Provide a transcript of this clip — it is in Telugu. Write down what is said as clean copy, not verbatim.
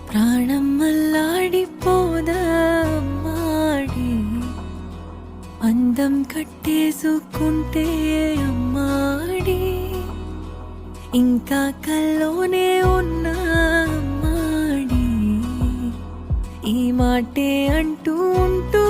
ప్రాణం మల్లాడిపోదా అమ్మాడి, అందం కట్టేసుకుంటే అమ్మాడి, ఇంకా కల్లోనే ఉన్నా అమ్మాడి, ఈ మాటే అంటూ ఉంటూ